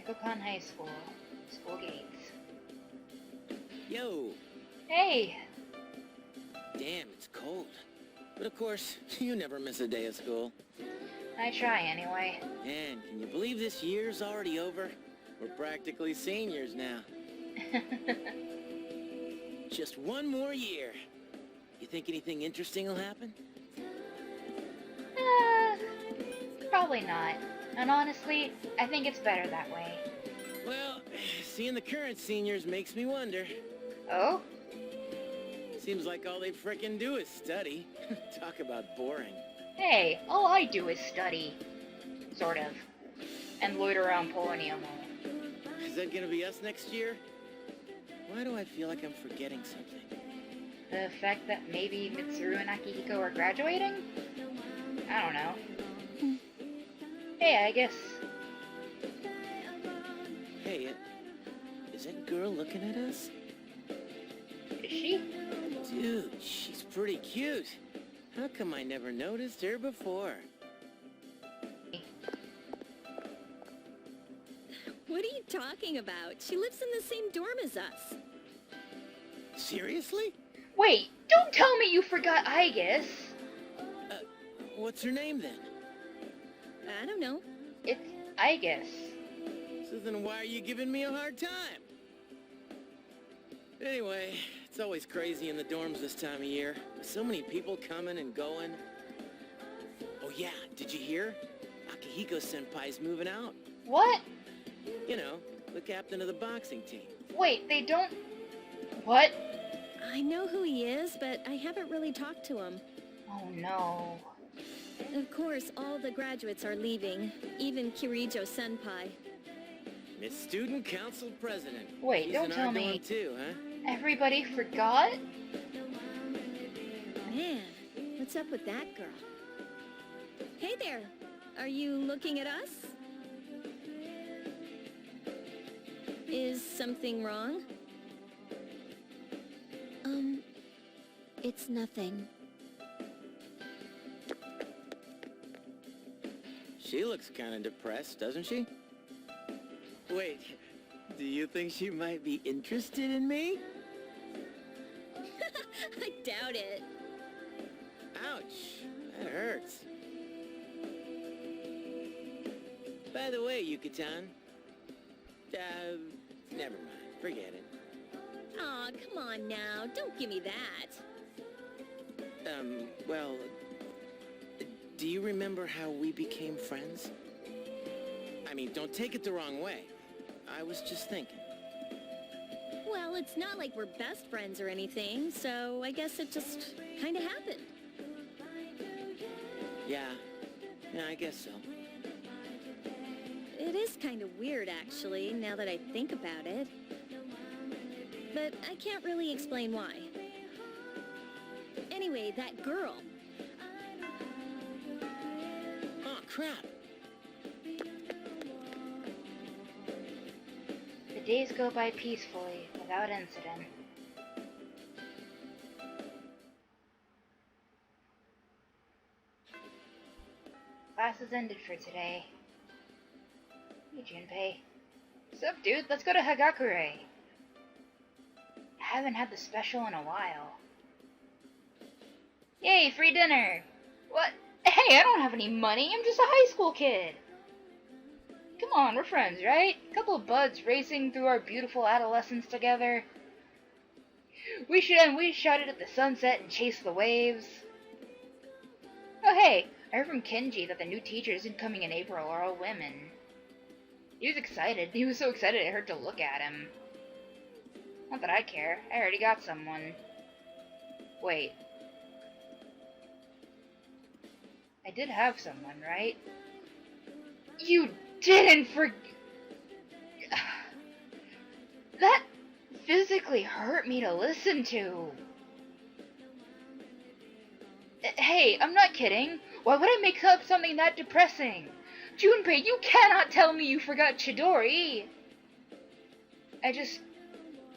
Ikokan High School. School gates. Yo! Hey! Damn, it's cold. But of course, you never miss a day of school. I try anyway. Man, can you believe this year's already over? We're practically seniors now. Just one more year. You think anything interesting will happen? Probably not. And honestly, I think it's better that way. Well, seeing the current seniors makes me wonder. Oh? Seems like all they frickin' do is study. Talk about boring. Hey, all I do is study. Sort of. And loiter around Polonium. Is that gonna be us next year? Why do I feel like I'm forgetting something? The fact that maybe Mitsuru and Akihiko are graduating? I don't know. Hey, I guess... Hey, is that girl looking at us? Is she? Dude, she's pretty cute. How come I never noticed her before? What are you talking about? She lives in the same dorm as us. Seriously? Wait, don't tell me you forgot I guess. What's her name then? I don't know. It's I guess. So then why are you giving me a hard time? Anyway, it's always crazy in the dorms this time of year. With so many people coming and going. Oh yeah, did you hear? Akihiko-senpai's moving out. What? You know, the captain of the boxing team. Wait, they don't... What? I know who he is, but I haven't really talked to him. Oh no. Of course, all the graduates are leaving, even Kirijo-senpai. Miss Student Council President. Wait, She's don't in tell our me. dorm too, huh? Everybody forgot? Man, what's up with that girl? Hey there, are you looking at us? Is something wrong? It's nothing. She looks kind of depressed, doesn't she? Wait, do you think she might be interested in me? I doubt it. Ouch, that hurts. By the way, Yuka-chan, never mind, forget it. Aw, come on now, don't give me that. Well, do you remember how we became friends? I mean, don't take it the wrong way. I was just thinking. Well, it's not like we're best friends or anything, so I guess it just kind of happened. Yeah, I guess so. It is kind of weird, actually, now that I think about it. But I can't really explain why. Anyway, that girl. Oh, crap. The days go by peacefully, without incident. Class is ended for today. Hey, Junpei. What's up, dude? Let's go to Hagakure. I haven't had the special in a while. Yay, free dinner! What? Hey, I don't have any money. I'm just a high school kid. Come on, we're friends, right? A couple of buds racing through our beautiful adolescence together. We shouted at the sunset and chased the waves. Oh hey, I heard from Kenji that the new teachers incoming in April are all women. He was excited. He was so excited it hurt to look at him. Not that I care. I already got someone. Wait. I did have someone, right? You didn't That physically hurt me to listen to. Hey, I'm not kidding. Why would I make up something that depressing? Junpei, you cannot tell me you forgot Chidori. I just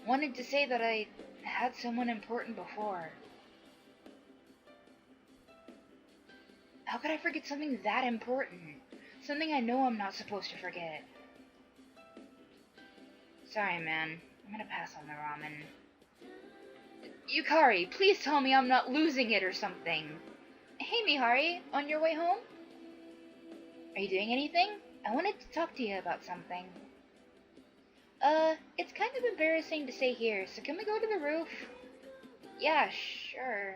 wanted to say that I had someone important before. How could I forget something that important? Something I know I'm not supposed to forget. Sorry, man. I'm gonna pass on the ramen. Yukari, please tell me I'm not losing it or something. Hey, Mihari, on your way home? Are you doing anything? I wanted to talk to you about something. It's kind of embarrassing to say here, so can we go to the roof? Yeah, sure.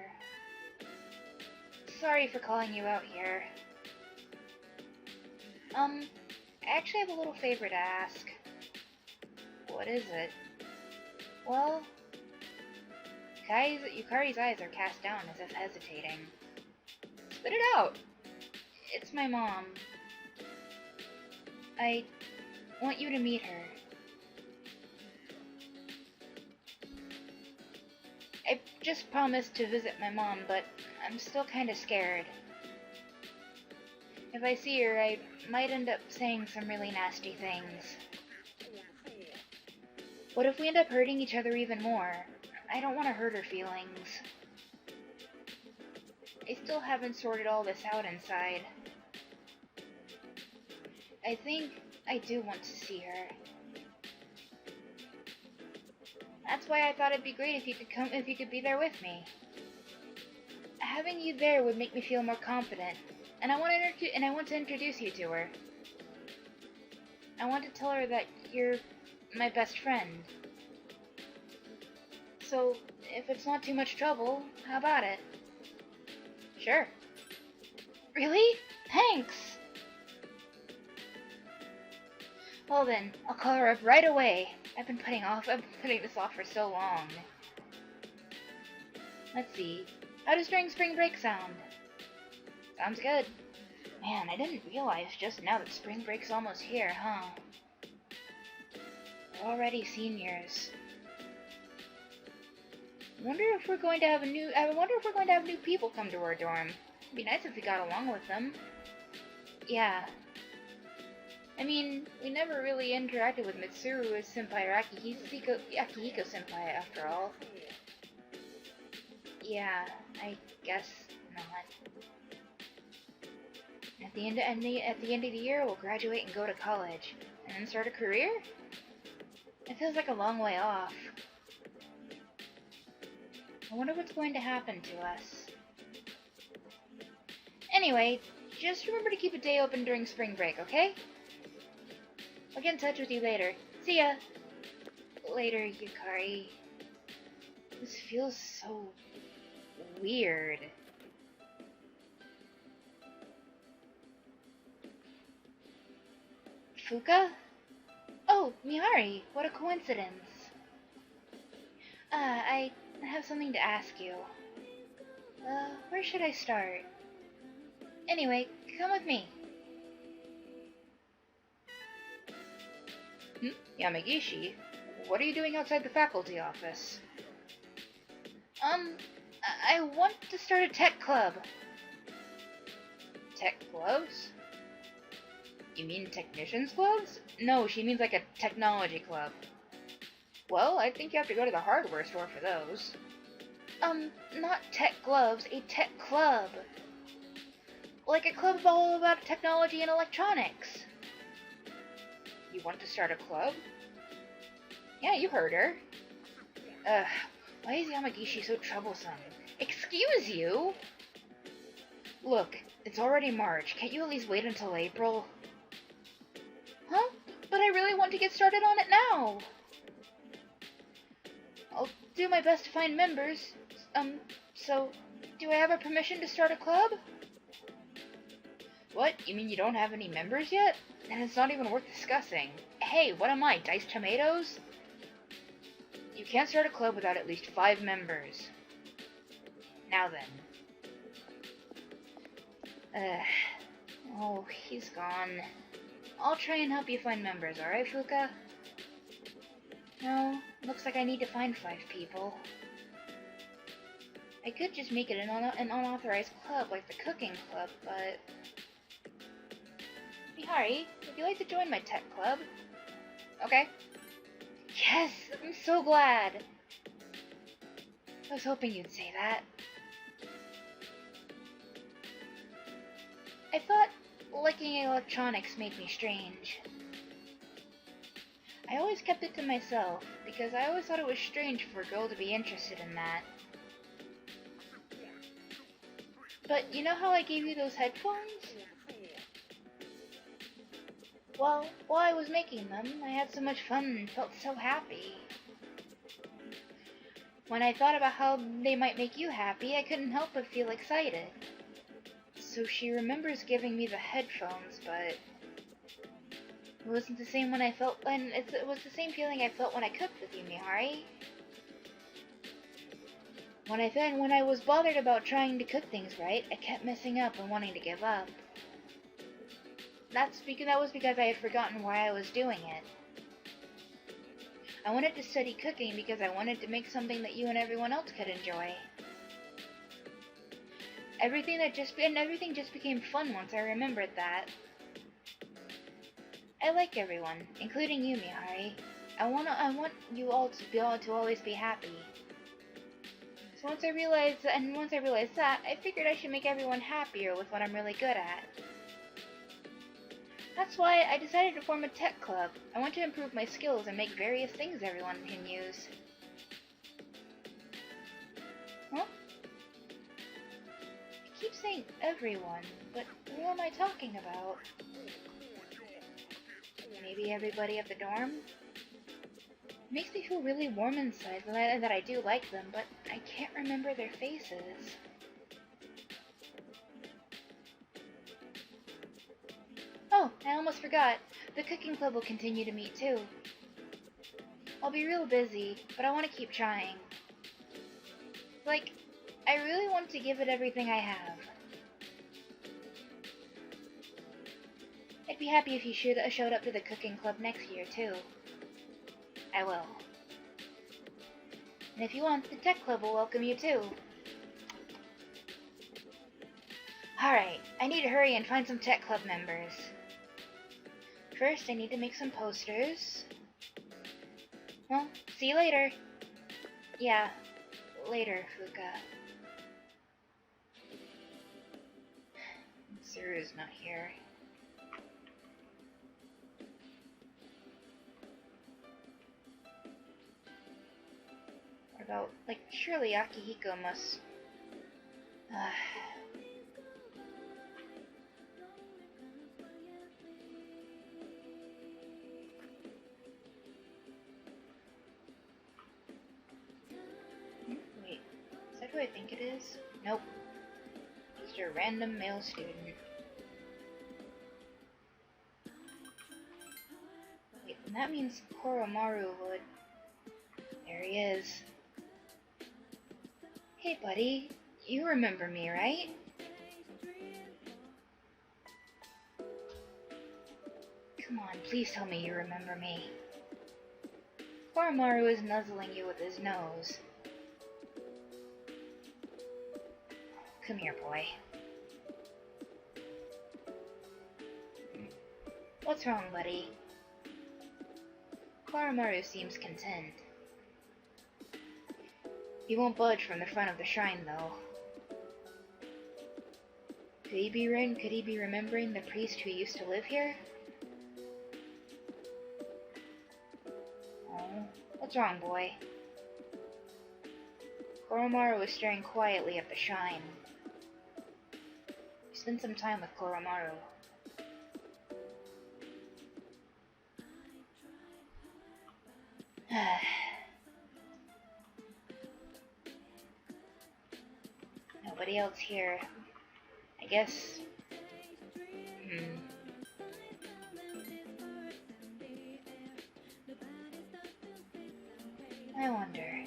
Sorry for calling you out here. I actually have a little favor to ask. What is it? Well, Yukari's eyes are cast down as if hesitating. Spit it out! It's my mom. I want you to meet her. I just promised to visit my mom, but I'm still kinda scared. If I see her, I might end up saying some really nasty things. What if we end up hurting each other even more? I don't want to hurt her feelings. I still haven't sorted all this out inside. I think I do want to see her. That's why I thought it'd be great if you could be there with me. Having you there would make me feel more confident, and I want to introduce you to her. I want to tell her that you're my best friend. So, if it's not too much trouble, how about it? Sure. Really? Thanks! Well then, I'll call her up right away. I've been putting this off for so long. Let's see. How does spring break sound? Sounds good. Man, I didn't realize just now that spring break's almost here, huh? We're already seniors. I wonder if we're going to have new people come to our dorm. It'd be nice if we got along with them. Yeah. I mean, we never really interacted with Mitsuru as senpai or Akihiko senpai after all. Yeah, I guess not. At the end of the year, we'll graduate and go to college, and then start a career. It feels like a long way off. I wonder what's going to happen to us. Anyway, just remember to keep a day open during spring break, okay? I'll get in touch with you later. See ya! Later, Yukari. This feels so weird. Fuka? Oh, Mihari, what a coincidence. I have something to ask you. Where should I start? Anyway, come with me. Yamagishi, what are you doing outside the faculty office? I want to start a tech club. Tech clubs? You mean technicians clubs? No, she means like a technology club. Well, I think you have to go to the hardware store for those. Not tech gloves, a tech club. Like a club all about technology and electronics. You want to start a club? Yeah, you heard her. Why is Yamagishi so troublesome? Excuse you? Look, it's already March. Can't you at least wait until April? Huh? But I really want to get started on it now. I'll do my best to find members. So, do I have a permission to start a club? What? You mean you don't have any members yet? Then it's not even worth discussing. Hey, what am I, diced tomatoes? You can't start a club without at least 5 members. Now then. Oh, he's gone. I'll try and help you find members, alright, Fuka? No, looks like I need to find 5 people. I could just make it an unauthorized club like the cooking club, but... Mihari, would you like to join my tech club? Okay. Yes! I'm so glad! I was hoping you'd say that. I thought liking electronics made me strange. I always kept it to myself, because I always thought it was strange for a girl to be interested in that. But you know how I gave you those headphones? Well, while I was making them, I had so much fun and felt so happy. When I thought about how they might make you happy, I couldn't help but feel excited. So she remembers giving me the headphones, but it wasn't the same when I felt, and it was the same feeling I felt when I cooked with you, Mihari. When I was bothered about trying to cook things right, I kept messing up and wanting to give up. That was because I had forgotten why I was doing it. I wanted to study cooking because I wanted to make something that you and everyone else could enjoy. Everything just became fun once I remembered that. I like everyone, including you, Mihari. I want you all to always be happy. So once I realized that, I figured I should make everyone happier with what I'm really good at. That's why I decided to form a tech club. I want to improve my skills and make various things everyone can use. Huh? I keep saying everyone, but who am I talking about? Maybe everybody at the dorm? It makes me feel really warm inside that I do like them, but I can't remember their faces. Oh, I almost forgot. The cooking club will continue to meet too. I'll be real busy, but I want to keep trying. Like, I really want to give it everything I have. I'd be happy if you showed up to the cooking club next year too. I will. And if you want, the tech club will welcome you too. Alright, I need to hurry and find some tech club members. First, I need to make some posters. Well, see you later. Yeah, later, Fuka. Tsuru's not here. What about, like, surely Akihiko must... Wait, is that who I think it is? Nope. Just a random male student. Wait, and that means Koromaru would... There he is. Hey buddy, you remember me, right? Come on, please tell me you remember me. Koromaru is nuzzling you with his nose. Come here, boy. What's wrong, buddy? Koromaru seems content. He won't budge from the front of the shrine, though. Could he be remembering the priest who used to live here? Oh, what's wrong, boy? Koromaru was staring quietly at the shrine. Spend some time with Koromaru. Nobody else here. I guess... I wonder...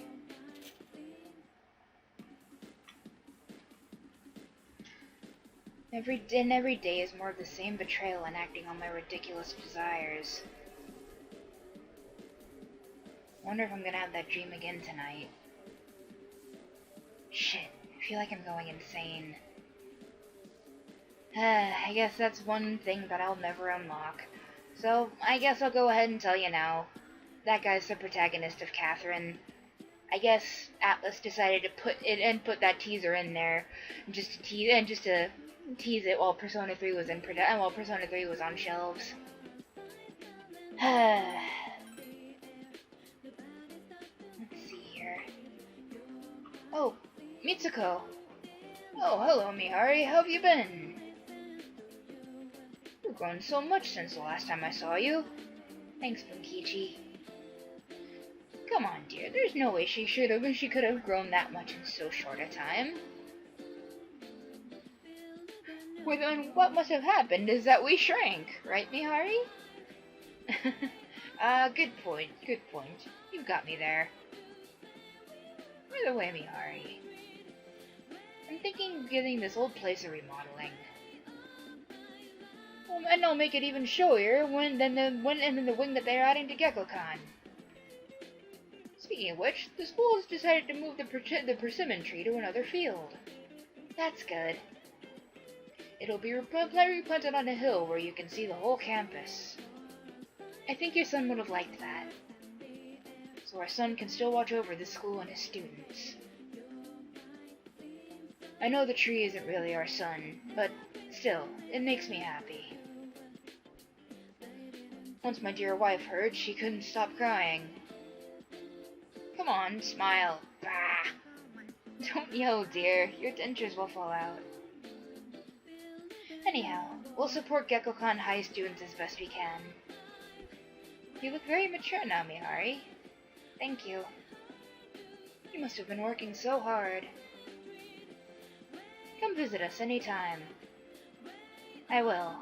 Every day is more of the same betrayal and acting on my ridiculous desires. I wonder if I'm gonna have that dream again tonight. Shit, I feel like I'm going insane. I guess that's one thing that I'll never unlock. So, I guess I'll go ahead and tell you now. That guy's the protagonist of Catherine. I guess Atlus decided to put that teaser in there just to tease it while Persona 3 was on shelves. Oh, Mitsuko. Oh, hello, Mihari. How have you been? You've grown so much since the last time I saw you. Thanks, Bunkichi. Come on, dear. There's no way she could have grown that much in so short a time. Well, then what must have happened is that we shrank, right, Mihari? Good point, good point. You've got me there. By the way, Mihari, I'm thinking of giving this old place a remodeling. And I'll make it even showier than the wing that they're adding to Gekkokan. Speaking of which, the school has decided to move the persimmon tree to another field. That's good. It'll be replanted on a hill where you can see the whole campus. I think your son would have liked that. So our son can still watch over the school and his students. I know the tree isn't really our son, but still, it makes me happy. Once my dear wife heard, she couldn't stop crying. Come on, smile. Bah! Don't yell, dear. Your dentures will fall out. Anyhow, we'll support Gekkokan High students as best we can. You look very mature now, Mihari. Thank you. You must have been working so hard. Come visit us anytime. I will.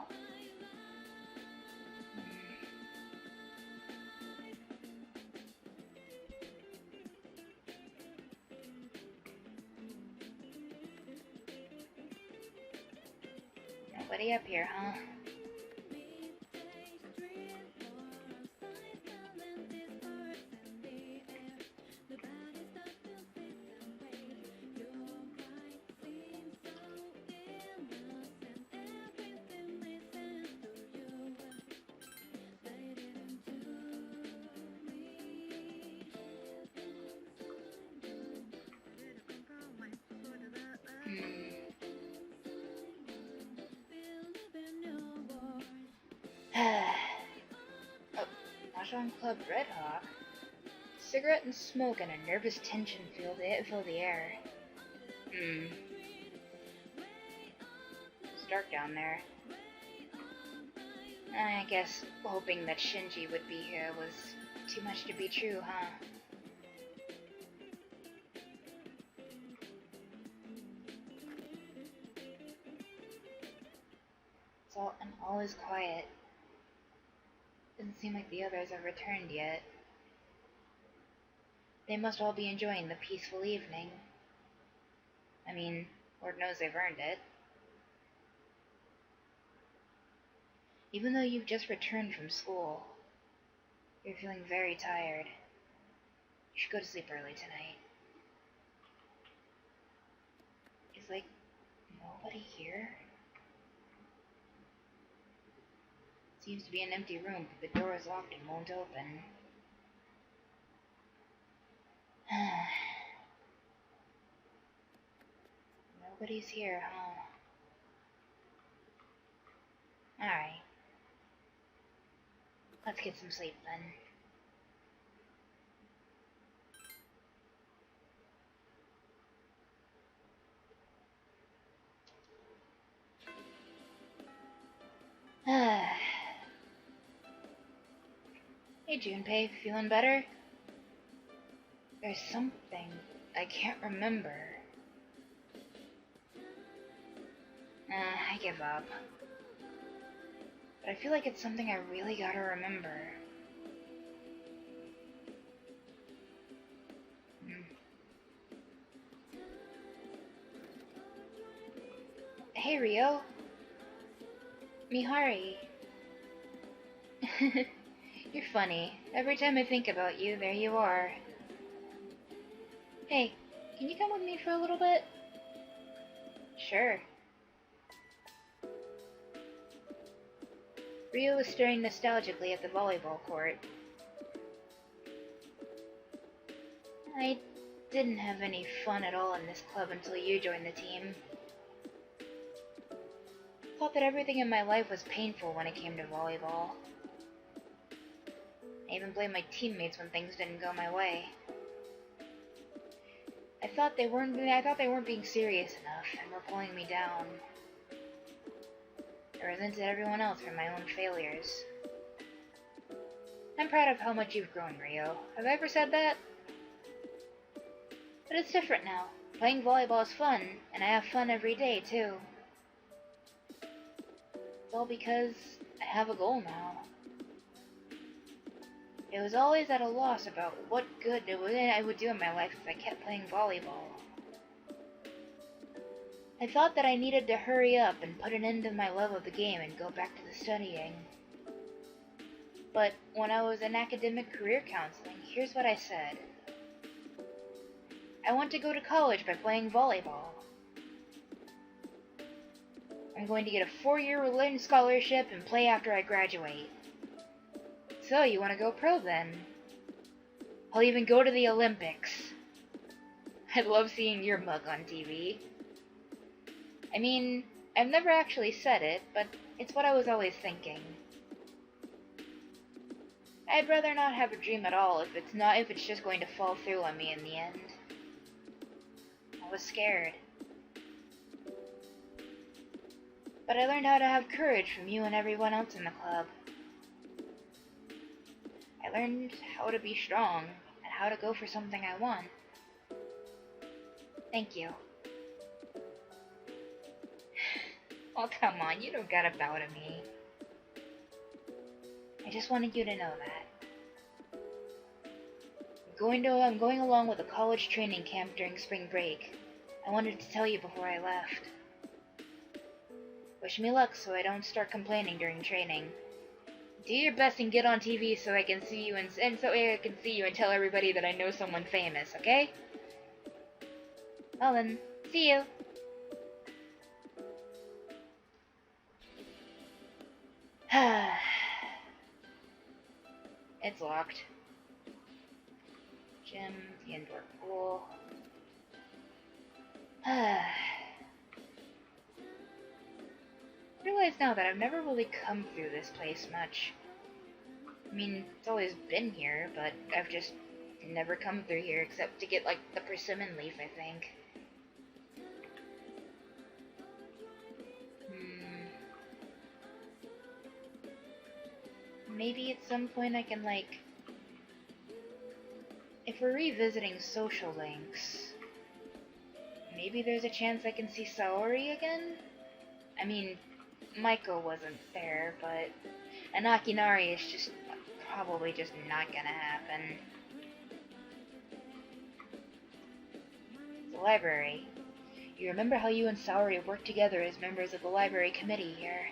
Nobody up here, huh? Oh, Mahjong Club Red Hawk. Cigarette and smoke and a nervous tension fill the air. It's dark down there. I guess hoping that Shinji would be here was too much to be true, huh? All is quiet. Doesn't seem like the others have returned yet. They must all be enjoying the peaceful evening. I mean, Lord knows they've earned it. Even though you've just returned from school, you're feeling very tired. You should go to sleep early tonight. Is like nobody here? Seems to be an empty room, but the door is locked and won't open. Nobody's here, huh? Alright. Let's get some sleep then. Hey Junpei, feeling better? There's something I can't remember. I give up. But I feel like it's something I really gotta remember. Hey Rio. Mihari. You're funny. Every time I think about you, there you are. Hey, can you come with me for a little bit? Sure. Rio was staring nostalgically at the volleyball court. I didn't have any fun at all in this club until you joined the team. Thought that everything in my life was painful when it came to volleyball. I even blamed my teammates when things didn't go my way. I thought they weren't being serious enough and were pulling me down. I resented everyone else for my own failures. I'm proud of how much you've grown, Rio. Have I ever said that? But it's different now. Playing volleyball is fun, and I have fun every day, too. It's all because I have a goal now. I was always at a loss about what good I would do in my life if I kept playing volleyball. I thought that I needed to hurry up and put an end to my love of the game and go back to the studying. But when I was in academic career counseling, here's what I said. I want to go to college by playing volleyball. I'm going to get a 4-year Berlin scholarship and play after I graduate. So, you want to go pro then? I'll even go to the Olympics. I'd love seeing your mug on TV. I mean, I've never actually said it, but it's what I was always thinking. I'd rather not have a dream at all if it's just going to fall through on me in the end. I was scared. But I learned how to have courage from you and everyone else in the club. I learned how to be strong and how to go for something I want. Thank you. Oh, come on, you don't gotta bow to me. I just wanted you to know that. I'm going along with a college training camp during spring break. I wanted to tell you before I left. Wish me luck so I don't start complaining during training. Do your best and get on TV so I can see you and tell everybody that I know someone famous, okay? Well then, see you. It's locked. Gym, the indoor pool. I realize now that I've never really come through this place much. I mean, it's always been here, but I've just never come through here except to get, like, the persimmon leaf, I think. Maybe at some point I can, like... If we're revisiting social links, maybe there's a chance I can see Saori again? I mean, Maiko wasn't there, but Anakinari is just probably just not gonna happen. The library. You remember how you and Saori worked together as members of the library committee here?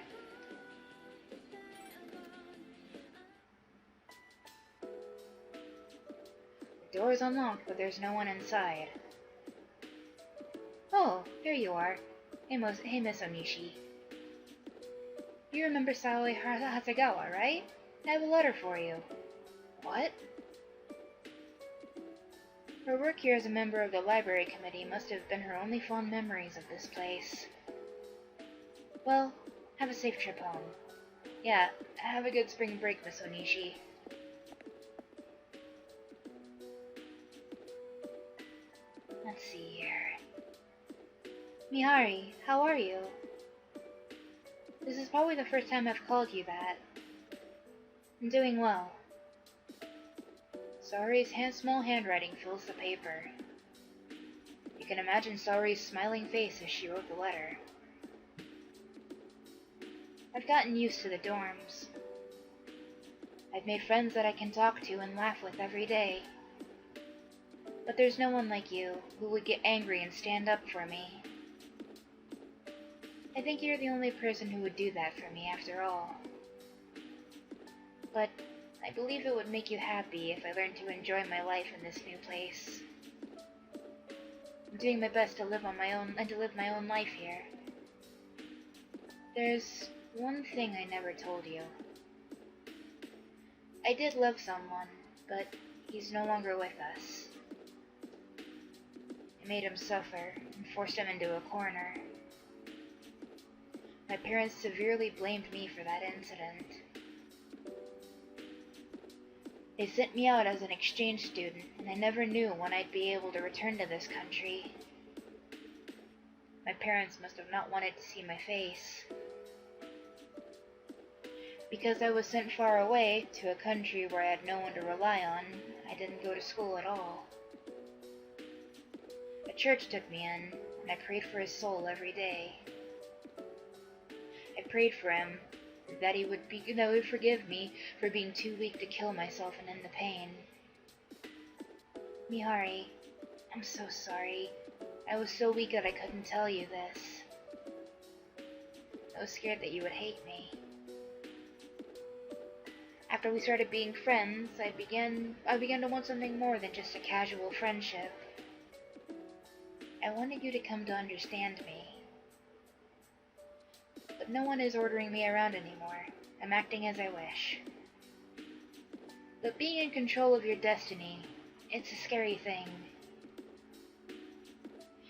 The door is unlocked, but there's no one inside. Oh, there you are. Hey, Miss Onishi. You remember Saori Hasegawa, right? I have a letter for you. What? Her work here as a member of the library committee must have been her only fond memories of this place. Well, have a safe trip home. Yeah, have a good spring break, Miss Onishi. Let's see here. Mihari, how are you? This is probably the first time I've called you that. I'm doing well. Saori's small handwriting fills the paper. You can imagine Saori's smiling face as she wrote the letter. I've gotten used to the dorms. I've made friends that I can talk to and laugh with every day. But there's no one like you who would get angry and stand up for me. I think you're the only person who would do that for me after all. But I believe it would make you happy if I learned to enjoy my life in this new place. I'm doing my best to live on my own and to live my own life here. There's one thing I never told you. I did love someone, but he's no longer with us. I made him suffer and forced him into a corner. My parents severely blamed me for that incident. They sent me out as an exchange student, and I never knew when I'd be able to return to this country. My parents must have not wanted to see my face. Because I was sent far away, to a country where I had no one to rely on, I didn't go to school at all. A church took me in, and I prayed for his soul every day. I prayed for him, that he would forgive me for being too weak to kill myself and end the pain. Mihari, I'm so sorry. I was so weak that I couldn't tell you this. I was scared that you would hate me. After we started being friends, I began to want something more than just a casual friendship. I wanted you to come to understand me. But no one is ordering me around anymore. I'm acting as I wish. But being in control of your destiny, it's a scary thing.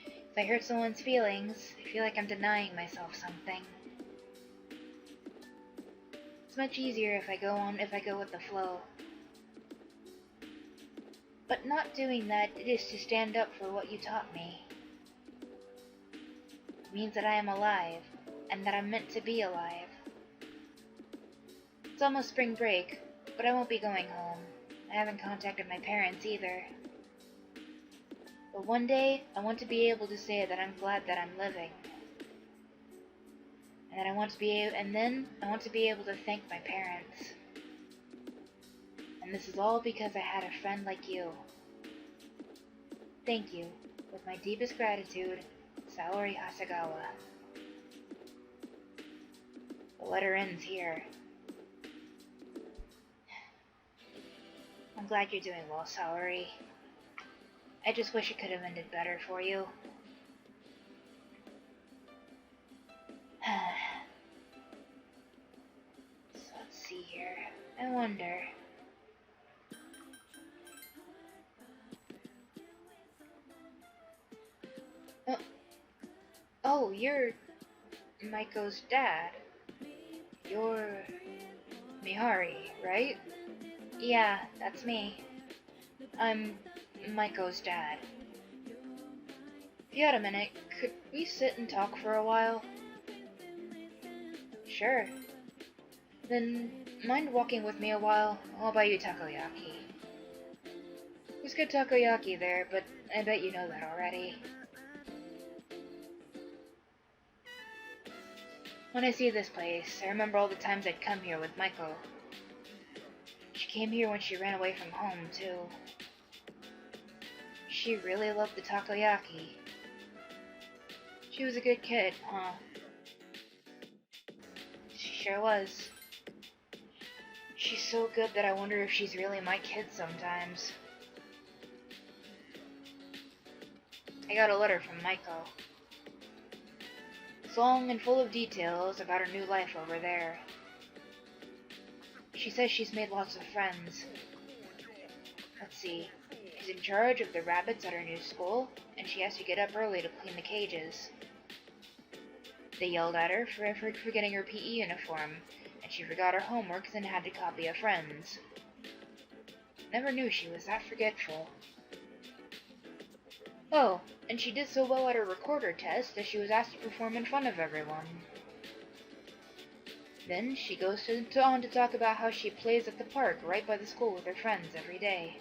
If I hurt someone's feelings, I feel like I'm denying myself something. It's much easier if I go with the flow. But not doing that is to stand up for what you taught me. It means that I am alive, and that I'm meant to be alive. It's almost spring break, but I won't be going home. I haven't contacted my parents either. But one day, I want to be able to say that I'm glad that I'm living. And then I want to be able to thank my parents. And this is all because I had a friend like you. Thank you. With my deepest gratitude, Saori Hasegawa. The letter ends here. I'm glad you're doing well, Saori. I just wish it could have ended better for you. So let's see here. I wonder. Oh, you're Maiko's dad. You're Mihari, right? Yeah, that's me. I'm Maiko's dad. If you had a minute, could we sit and talk for a while? Sure. Then, mind walking with me a while? I'll buy you takoyaki. There's good takoyaki there, but I bet you know that already. When I see this place, I remember all the times I'd come here with Maiko. She came here when she ran away from home, too. She really loved the takoyaki. She was a good kid, huh? She sure was. She's so good that I wonder if she's really my kid sometimes. I got a letter from Maiko. It's long and full of details about her new life over there. She says she's made lots of friends. Let's see. She's in charge of the rabbits at her new school, and she has to get up early to clean the cages. They yelled at her for forgetting her PE uniform, and she forgot her homework and had to copy a friend's. Never knew she was that forgetful. Oh, and she did so well at her recorder test that she was asked to perform in front of everyone. Then she goes on to talk about how she plays at the park right by the school with her friends every day.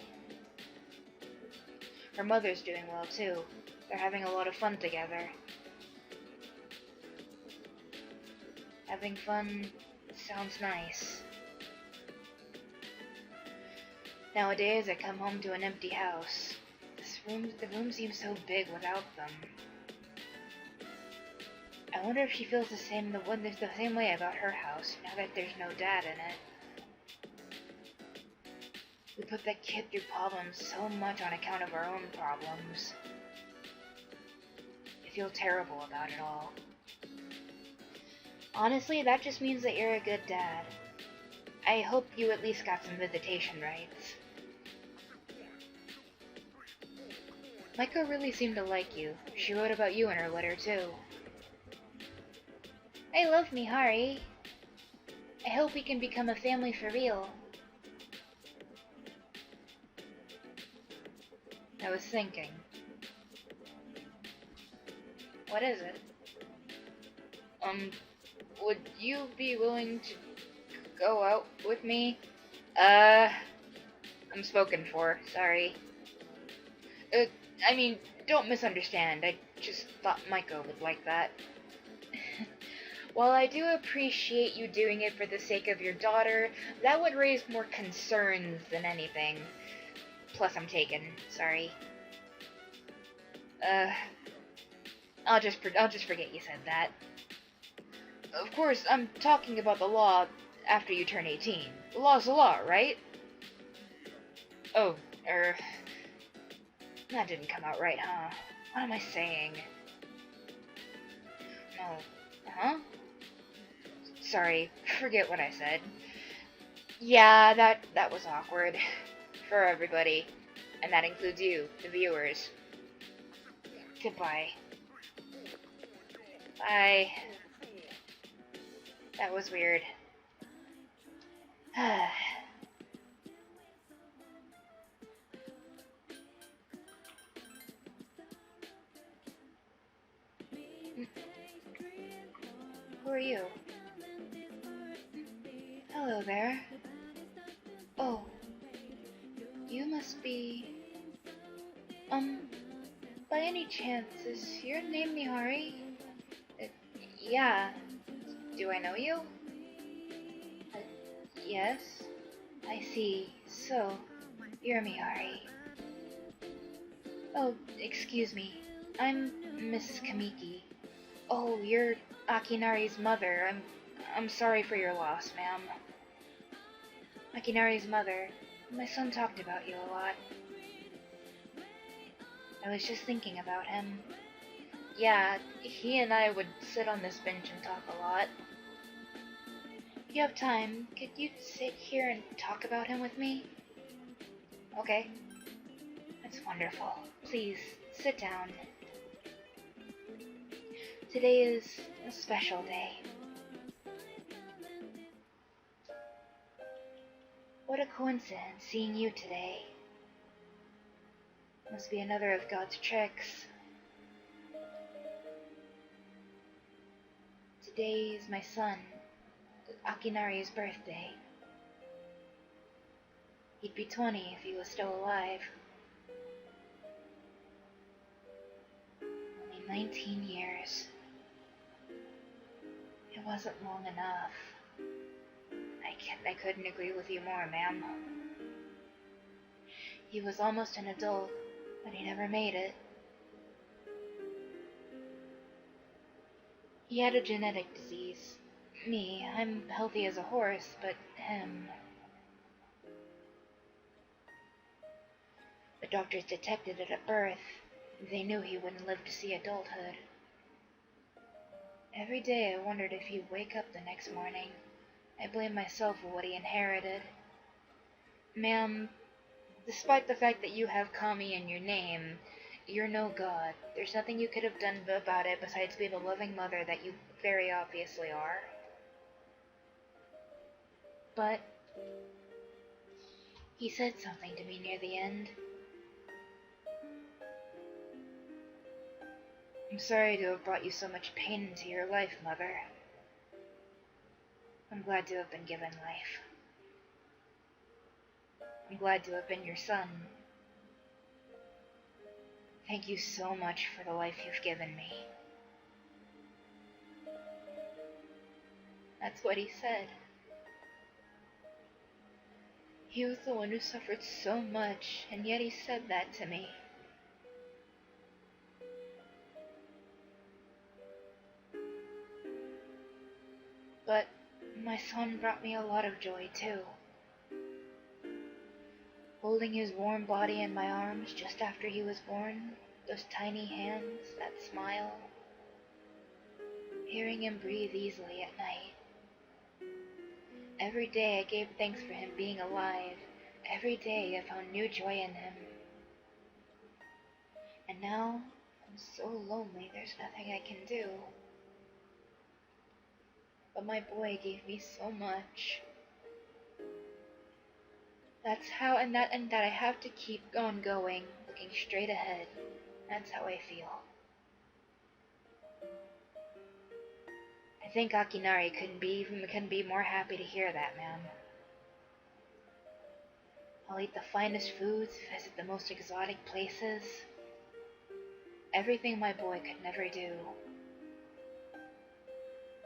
Her mother's doing well too. They're having a lot of fun together. Having fun sounds nice. Nowadays I come home to an empty house. The room seems so big without them. I wonder if she feels the same way about her house, now that there's no dad in it. We put that kid through problems so much on account of our own problems. I feel terrible about it all. Honestly, that just means that you're a good dad. I hope you at least got some visitation rights. Maiko really seemed to like you. She wrote about you in her letter, too. I love Mihari. I hope we can become a family for real. I was thinking. What is it? Would you be willing to go out with me? I'm spoken for, sorry. I mean, don't misunderstand, I just thought Micah would like that. While I do appreciate you doing it for the sake of your daughter, that would raise more concerns than anything. Plus, I'm taken, sorry. I'll just forget you said that. Of course, I'm talking about the law after you turn 18. The law's the law, right? Oh, that didn't come out right, huh? What am I saying? No. Huh? Sorry, forget what I said. Yeah, that was awkward. For everybody. And that includes you, the viewers. Goodbye. Bye. That was weird. Who are you? Hello there. Oh, you must be... by any chance, is your name Mihari? Yeah. Do I know you? Yes. I see. So, you're Mihari. Oh, excuse me. I'm Mrs. Kamiki. Oh, you're Akinari's mother. I'm sorry for your loss, ma'am. Akinari's mother. My son talked about you a lot. I was just thinking about him. Yeah, he and I would sit on this bench and talk a lot. If you have time, could you sit here and talk about him with me? Okay. That's wonderful. Please, sit down. Today is a special day. What a coincidence seeing you today. Must be another of God's tricks. Today is my son, Akinari's birthday. He'd be 20 if he was still alive. Only 19 years. It wasn't long enough. I couldn't agree with you more, ma'am. He was almost an adult, but he never made it. He had a genetic disease. Me, I'm healthy as a horse, but him... The doctors detected it at birth. They knew he wouldn't live to see adulthood. Every day I wondered if he'd wake up the next morning. I blamed myself for what he inherited. Ma'am, despite the fact that you have Kami in your name, you're no god. There's nothing you could have done about it besides be the loving mother that you very obviously are. But he said something to me near the end. I'm sorry to have brought you so much pain into your life, Mother. I'm glad to have been given life. I'm glad to have been your son. Thank you so much for the life you've given me. That's what he said. He was the one who suffered so much, and yet he said that to me. But my son brought me a lot of joy, too. Holding his warm body in my arms just after he was born, those tiny hands, that smile. Hearing him breathe easily at night. Every day I gave thanks for him being alive. Every day I found new joy in him. And now, I'm so lonely there's nothing I can do. But my boy gave me so much. That's how, and that I have to keep on going, looking straight ahead. That's how I feel. I think Akinari couldn't be more happy to hear that, man. I'll eat the finest foods, visit the most exotic places. Everything my boy could never do.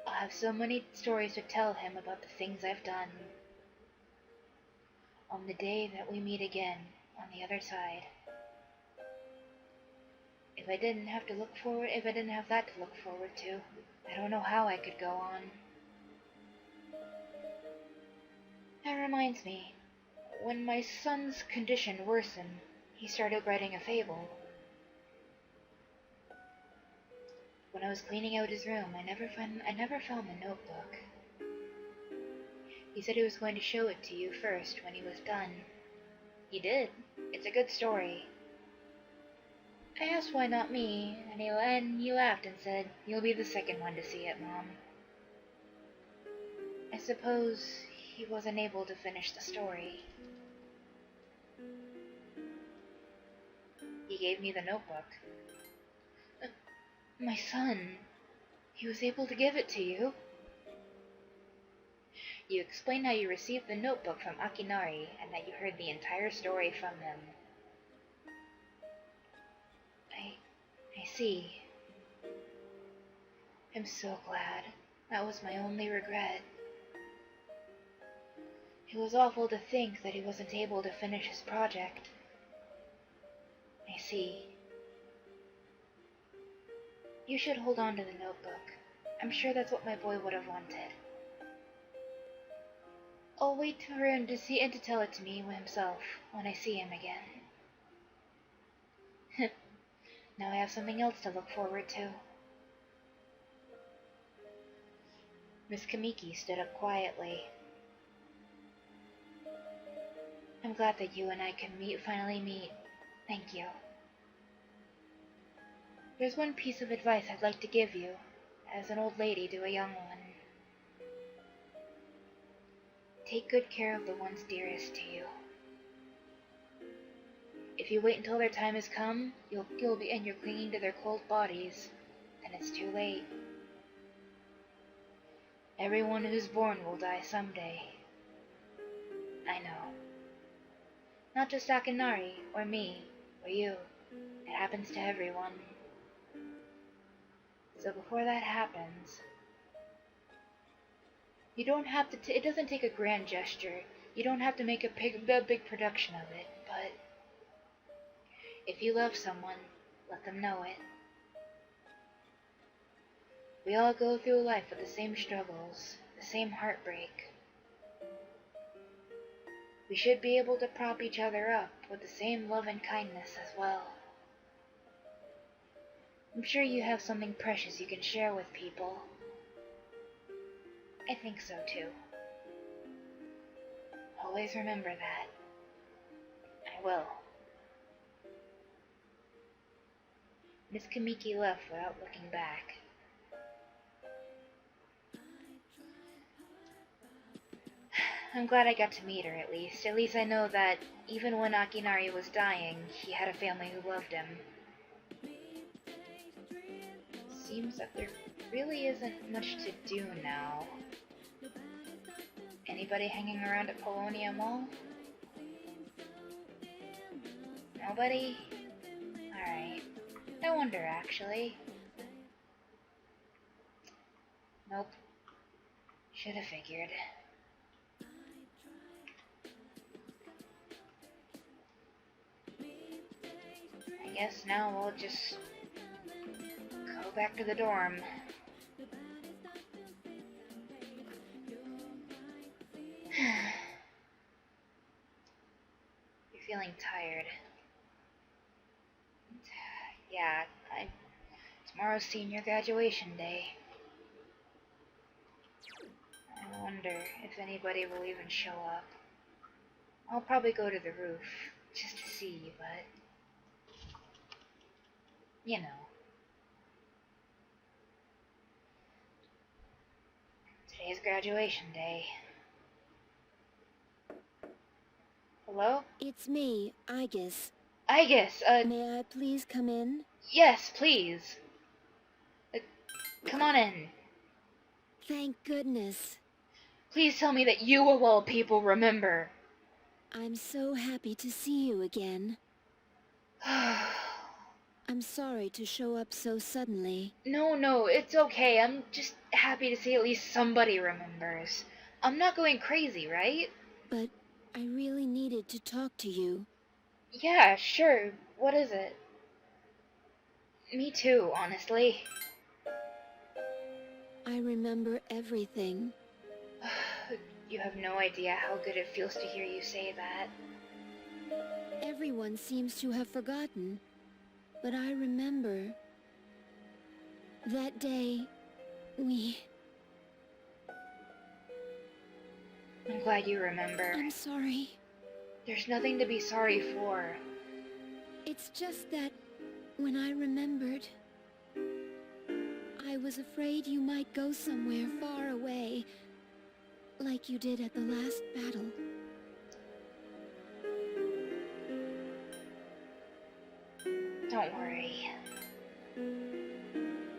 I'll have so many stories to tell him about the things I've done. On the day that we meet again, on the other side. If I didn't have that to look forward to, I don't know how I could go on. That reminds me, when my son's condition worsened, he started writing a fable. When I was cleaning out his room, I never found the notebook. He said he was going to show it to you first when he was done. He did. It's a good story. I asked why not me, and he laughed and said, "You'll be the second one to see it, Mom." I suppose he wasn't able to finish the story. He gave me the notebook. My son, he was able to give it to you? You explained how you received the notebook from Akinari and that you heard the entire story from him. I see. I'm so glad. That was my only regret. It was awful to think that he wasn't able to finish his project. I see. You should hold on to the notebook. I'm sure that's what my boy would have wanted. I'll wait for him to see and to tell it to me himself when I see him again. Now I have something else to look forward to. Miss Kamiki stood up quietly. I'm glad that you and I can finally meet. Thank you. There's one piece of advice I'd like to give you, as an old lady to a young one. Take good care of the ones dearest to you. If you wait until their time has come, you're clinging to their cold bodies, then it's too late. Everyone who's born will die someday. I know. Not just Akinari, or me, or you. It happens to everyone. So before that happens, you don't have to, it doesn't take a grand gesture. You don't have to make a big production of it, but if you love someone, let them know it. We all go through life with the same struggles, the same heartbreak. We should be able to prop each other up with the same love and kindness as well. I'm sure you have something precious you can share with people. I think so too. Always remember that. I will. Miss Kamiki left without looking back. I'm glad I got to meet her at least. At least I know that even when Akinari was dying, he had a family who loved him. Seems that there really isn't much to do now. Anybody hanging around at Polonia Mall? Nobody? Alright. I wonder, actually. Nope. Should have figured. I guess now we'll just go back to the dorm. You're feeling tired. Yeah, tomorrow's senior graduation day. I wonder if anybody will even show up. I'll probably go to the roof, just to see, but you know. Today's graduation day. Hello? It's me, Aegis. I guess, May I please come in? yes, please. Uh, Come on in. Thank goodness. Please tell me that you of all people remember. I'm so happy to see you again. I'm sorry to show up so suddenly. No, it's okay. I'm just happy to see at least somebody remembers. I'm not going crazy, right? But I really needed to talk to you. Yeah, sure. What is it? Me too, honestly. I remember everything. You have no idea how good it feels to hear you say that. Everyone seems to have forgotten. But I remember. That day, I'm glad you remember. I'm sorry. There's nothing to be sorry for. It's just that when I remembered, I was afraid you might go somewhere far away, like you did at the last battle. Don't worry.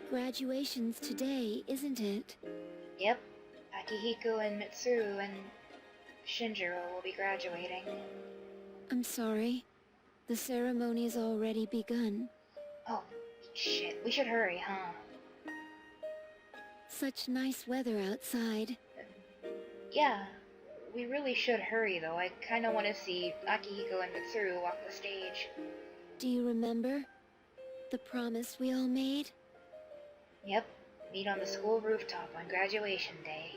Graduation's today, isn't it? Yep, Akihiko and Mitsuru and Shinjiro will be graduating. I'm sorry. The ceremony's already begun. Oh, shit, we should hurry, huh? Such nice weather outside. Yeah, we really should hurry though. I kinda wanna see Akihiko and Mitsuru walk the stage. Do you remember? The promise we all made? Yep, meet on the school rooftop on graduation day.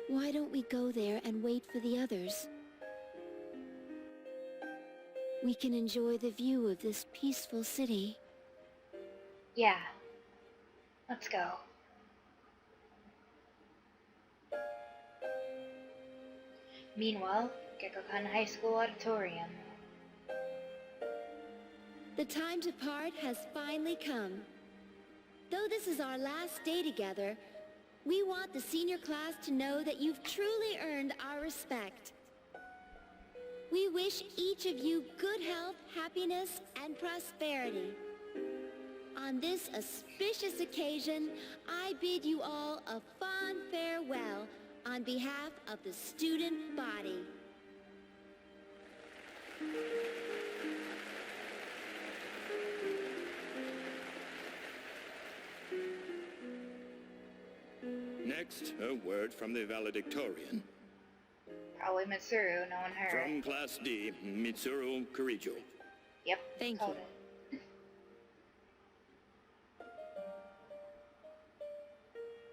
Why don't we go there and wait for the others? We can enjoy the view of this peaceful city. Yeah, let's go. Meanwhile, Gekkokan High School Auditorium. The time to part has finally come. Though this is our last day together, we want the senior class to know that you've truly earned our respect. We wish each of you good health, happiness, and prosperity. On this auspicious occasion, I bid you all a fond farewell on behalf of the student body. Next, a word from the valedictorian. Probably Mitsuru, knowing her. From Class D, Mitsuru Kirijo. Yep, Thank called you. it.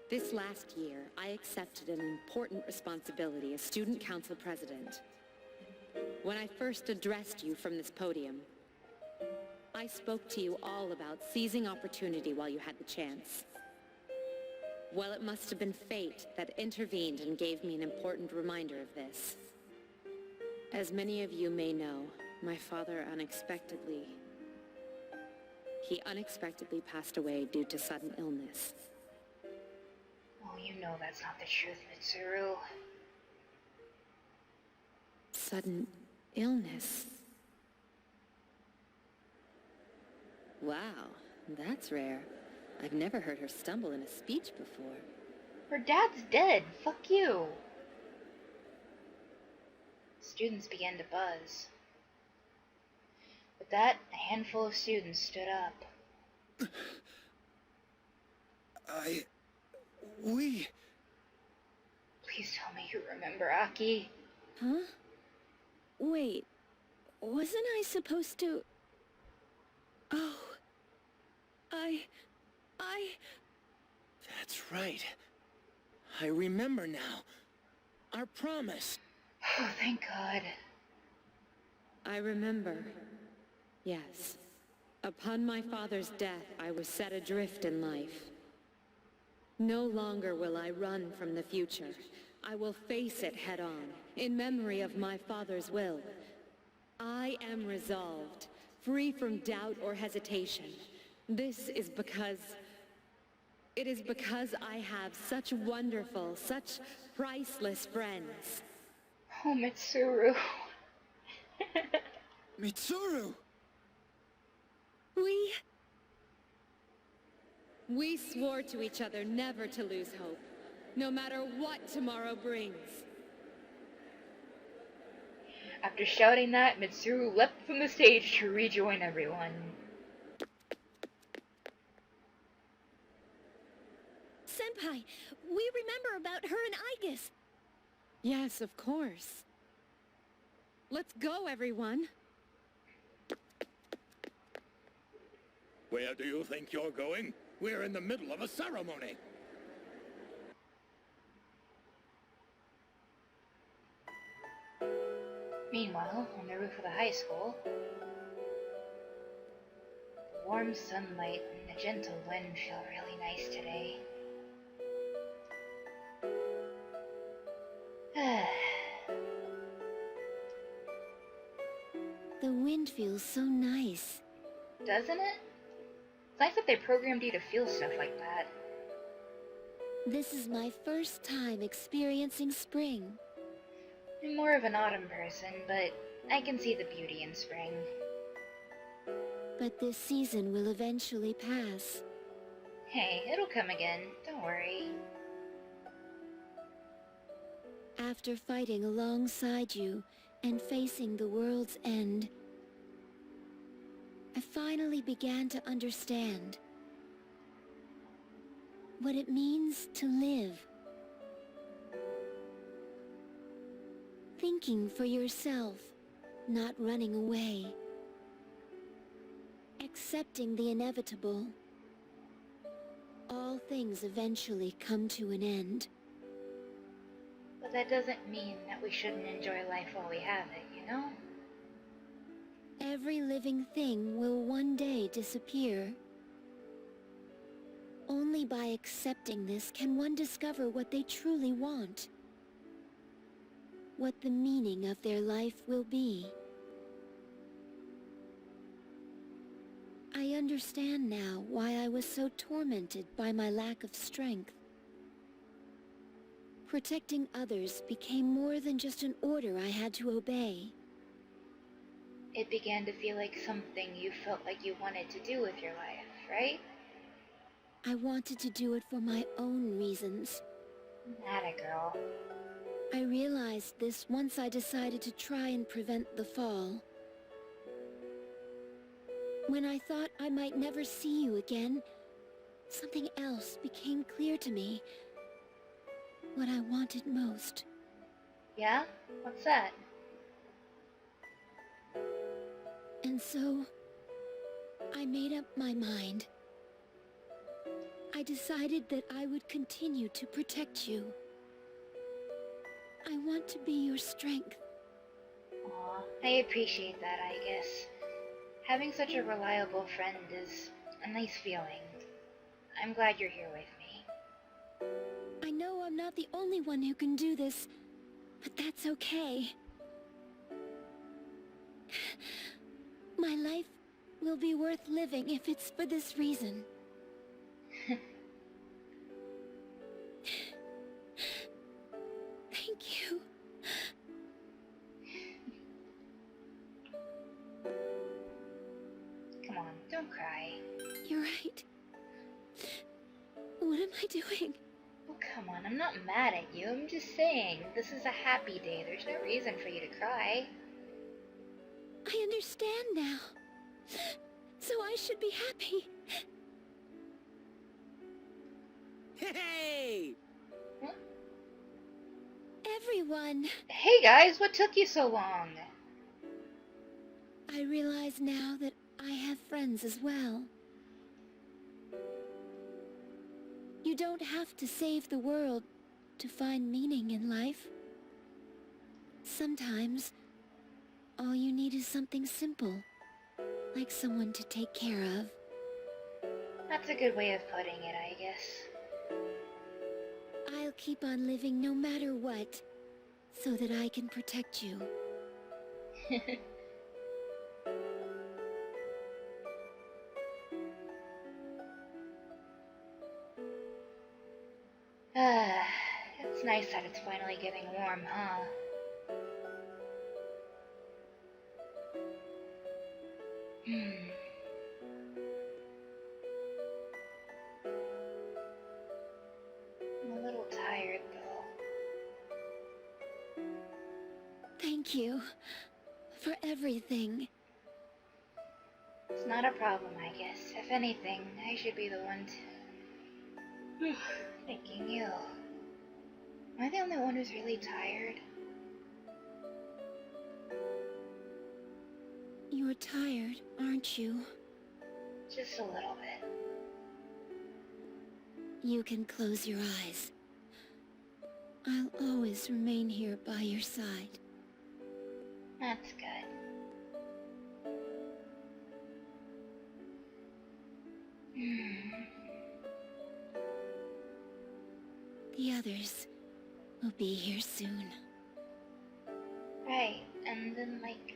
This last year, I accepted an important responsibility as Student Council President. When I first addressed you from this podium, I spoke to you all about seizing opportunity while you had the chance. Well, it must have been fate that intervened and gave me an important reminder of this. As many of you may know, my father unexpectedly passed away due to sudden illness. Oh, you know that's not the truth, Mitsuru. Sudden illness? Wow, that's rare. I've never heard her stumble in a speech before. Her dad's dead. Fuck you. Students began to buzz. With that, a handful of students stood up. We... Please tell me you remember, Aki. Huh? Wait, wasn't I supposed to... Oh, That's right. I remember now. Our promise. Oh, thank God. I remember. Yes. Upon my father's death, I was set adrift in life. No longer will I run from the future. I will face it head-on, in memory of my father's will. I am resolved, free from doubt or hesitation. This is because... It is because I have such wonderful, such priceless friends. Oh, Mitsuru. Mitsuru! We swore to each other never to lose hope, no matter what tomorrow brings. After shouting that, Mitsuru leapt from the stage to rejoin everyone. Senpai, we remember about her and Aigis. Yes, of course. Let's go, everyone. Where do you think you're going? We're in the middle of a ceremony. Meanwhile, on the roof of the high school, the warm sunlight and the gentle wind feel really nice today. The wind feels so nice. Doesn't it? It's nice that they programmed you to feel stuff like that. This is my first time experiencing spring. I'm more of an autumn person, but I can see the beauty in spring. But this season will eventually pass. Hey, it'll come again, don't worry. After fighting alongside you and facing the world's end, I finally began to understand what it means to live. Thinking for yourself, not running away. Accepting the inevitable. All things eventually come to an end. But that doesn't mean that we shouldn't enjoy life while we have it, you know? Every living thing will one day disappear. Only by accepting this can one discover what they truly want. What the meaning of their life will be. I understand now why I was so tormented by my lack of strength. Protecting others became more than just an order I had to obey. It began to feel like something you felt like you wanted to do with your life, right? I wanted to do it for my own reasons. Atta girl. I realized this once I decided to try and prevent the fall. When I thought I might never see you again, something else became clear to me. What I wanted most. Yeah? What's that? And so, I made up my mind. I decided that I would continue to protect you. I want to be your strength. Aw, I appreciate that, I guess. Having such a reliable friend is a nice feeling. I'm glad you're here with me. I know I'm not the only one who can do this, but that's okay. My life will be worth living if it's for this reason. Thank you. Come on, don't cry. You're right. What am I doing? Oh, come on, I'm not mad at you. I'm just saying, this is a happy day. There's no reason for you to cry. I understand now. So I should be happy. Hey! Everyone, Hey guys, what took you so long? I realize now that I have friends as well. You don't have to save the world to find meaning in life. Sometimes, all you need is something simple, like someone to take care of. That's a good way of putting it, I guess. I'll keep on living no matter what, so that I can protect you. It's nice that it's finally getting warm, huh? Thank you for everything. It's not a problem, I guess. If anything, I should be the one thanking you. Am I the only one who's really tired? You're tired, aren't you? Just a little bit. You can close your eyes. I'll always remain here by your side. That's good. The others will be here soon. Right, and then like,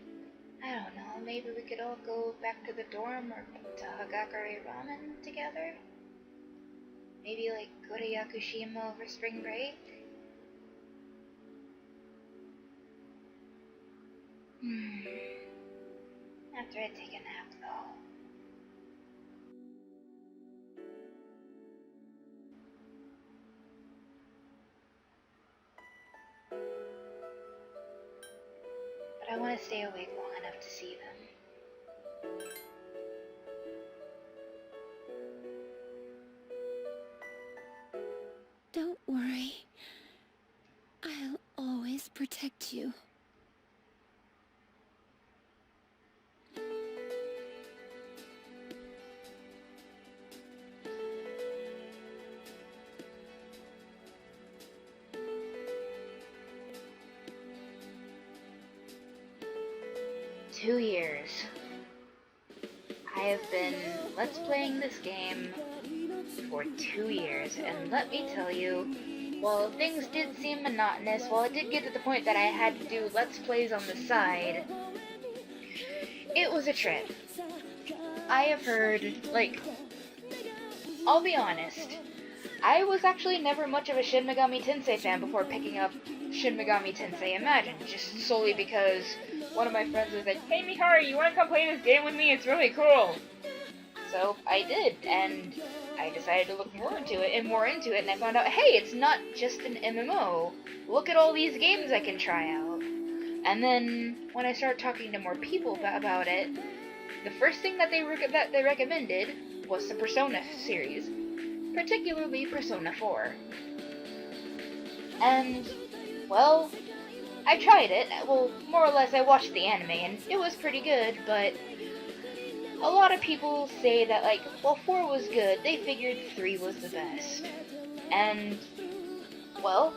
I don't know, maybe we could all go back to the dorm or to Hagakure Ramen together? Maybe like go to Yakushima over spring break? After I take a nap though. But I want to stay awake long enough to see them. Don't worry. I'll always protect you. Two years. I have been Let's Playing this game for 2 years, and let me tell you, while things did seem monotonous, while it did get to the point that I had to do Let's Plays on the side, it was a trip. I have heard, like, I'll be honest, I was actually never much of a Shin Megami Tensei fan before picking up Shin Megami Tensei Imagine, just solely because one of my friends was like, "Hey Mihari, you wanna come play this game with me? It's really cool." So I did, and I decided to look more into it, and I found out, hey, it's not just an MMO. Look at all these games I can try out. And then, when I started talking to more people about it, the first thing that they recommended was the Persona series, particularly Persona 4. And, well, I tried it. Well, more or less I watched the anime, and it was pretty good, but a lot of people say that, like, well, 4 was good, they figured 3 was the best. And, well,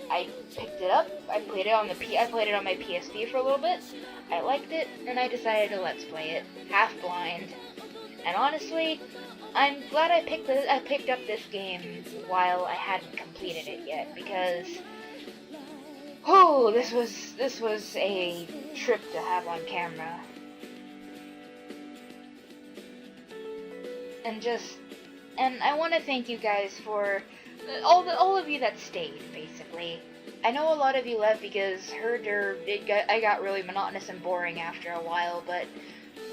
I picked it up, I played it on my PSP for a little bit, I liked it, and I decided to Let's Play it, half blind. And honestly, I'm glad I picked up this game while I hadn't completed it yet, because oh, this was a trip to have on camera. And I want to thank you guys for all of you that stayed, basically. I know a lot of you left because I got really monotonous and boring after a while, but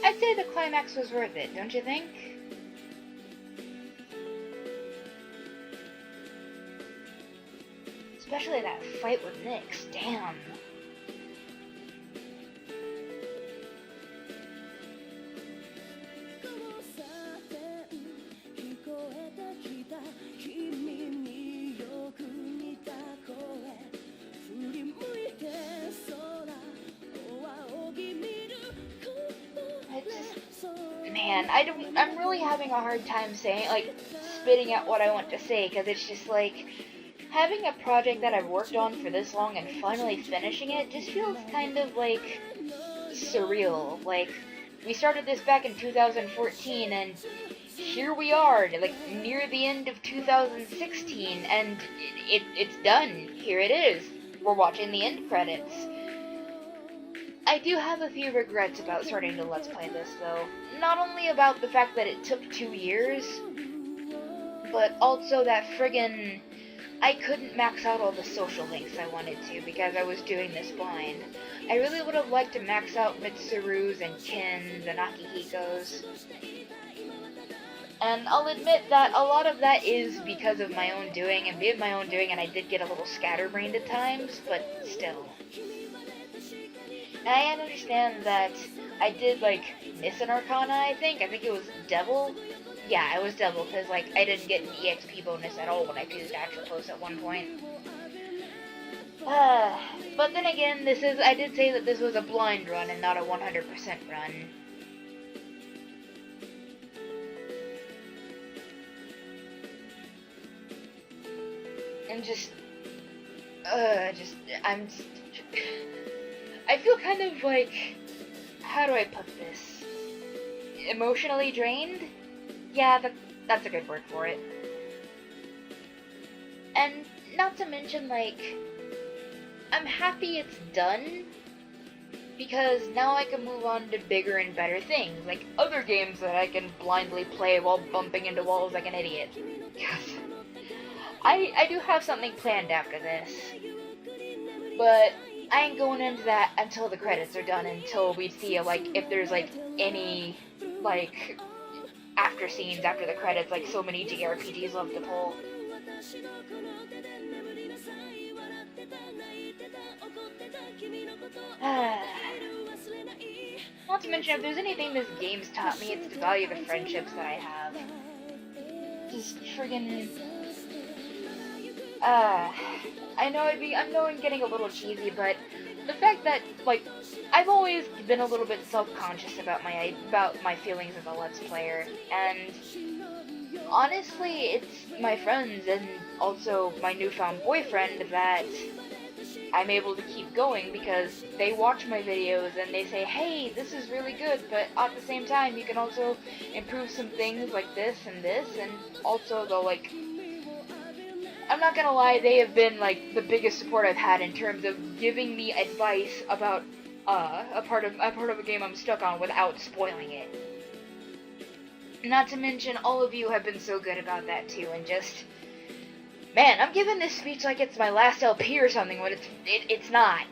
I'd say the climax was worth it, don't you think? Especially that fight with Nyx, damn. Man, I'm really having a hard time spitting out what I want to say, because it's just like, having a project that I've worked on for this long and finally finishing it just feels kind of, like, surreal. Like, we started this back in 2014, and here we are, like, near the end of 2016, and it's done. Here it is. We're watching the end credits. I do have a few regrets about starting to Let's Play this, though. Not only about the fact that it took 2 years, but also that friggin' I couldn't max out all the social links I wanted to because I was doing this blind. I really would have liked to max out Mitsuru's and Kin's and Akihiko's. And I'll admit that a lot of that is because of my own doing, and I did get a little scatterbrained at times, but still. I understand that I did, like, miss an Arcana, I think. I think it was Devil. Yeah, it was Devil, because, like, I didn't get an EXP bonus at all when I used Actual Post at one point. But then again, I did say that this was a blind run and not a 100% run. And I'm just, I feel kind of like, how do I put this? Emotionally drained? Yeah, that's a good word for it. And not to mention, like, I'm happy it's done, because now I can move on to bigger and better things, like other games that I can blindly play while bumping into walls like an idiot. I do have something planned after this, but I ain't going into that until the credits are done, until we see, like, if there's, like, any, like, after scenes after the credits, like so many JRPGs love to pull. Not to mention, if there's anything this game's taught me, it's to value the friendships that I have. Just friggin'... I know I'm getting a little cheesy, but the fact that, like, I've always been a little bit self-conscious about my feelings as a Let's Player, and honestly, it's my friends and also my newfound boyfriend that I'm able to keep going, because they watch my videos and they say, hey, this is really good, but at the same time, you can also improve some things like this, and also they'll, like, I'm not gonna lie, they have been, like, the biggest support I've had in terms of giving me advice about, a part of a game I'm stuck on without spoiling it. Not to mention, all of you have been so good about that too, and just, man, I'm giving this speech like it's my last LP or something, when it's not.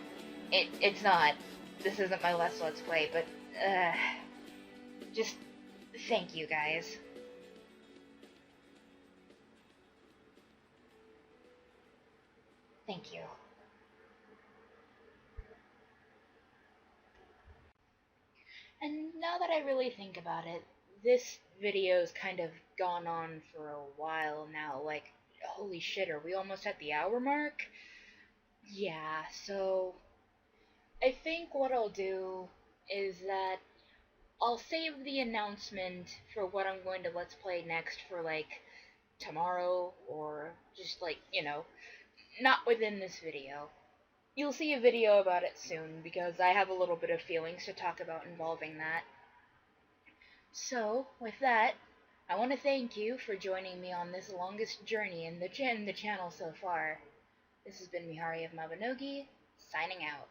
It's not. This isn't my last Let's Play, but, just, thank you guys. Thank you. And now that I really think about it, this video's kind of gone on for a while now. Like, holy shit, are we almost at the hour mark? Yeah, so I think what I'll do is that I'll save the announcement for what I'm going to Let's Play next for, like, tomorrow, or just, like, you know, not within this video. You'll see a video about it soon, because I have a little bit of feelings to talk about involving that. So, with that, I want to thank you for joining me on this longest journey in the channel so far. This has been Mihari of Mabinogi, signing out.